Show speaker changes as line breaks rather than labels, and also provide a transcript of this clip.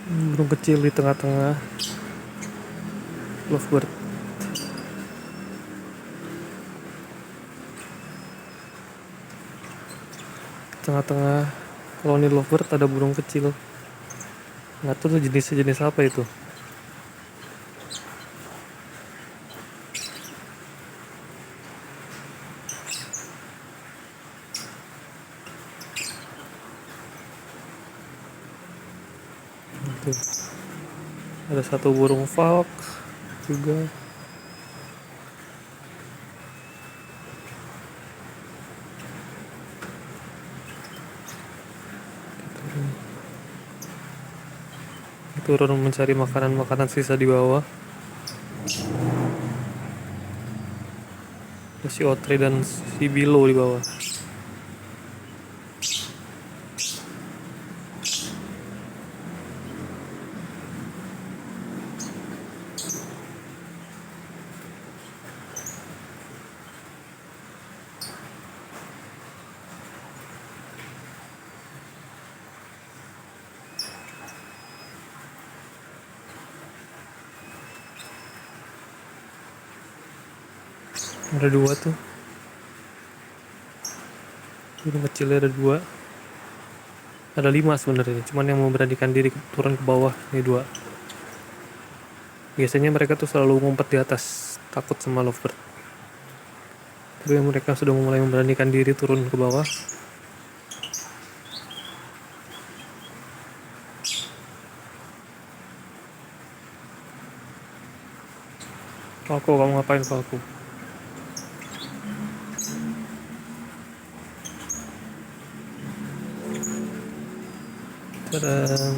Burung kecil di tengah-tengah lovebird. Tengah-tengah koloni lovebird ada burung kecil. Nggak tahu tuh jenis apa itu. Tuh. Ada satu burung falk juga. Turun mencari makanan sisa di bawah. Ada si otre dan si bilo di bawah. Ada dua tuh. Burung kecilnya ada dua. Ada 5 sebenarnya, cuman yang memberanikan diri turun ke bawah ini 2. Biasanya mereka tuh selalu ngumpet di atas, takut sama lovebird. Tapi mereka sudah mulai memberanikan diri turun ke bawah. Falco, kamu ngapain Falco? Tadam.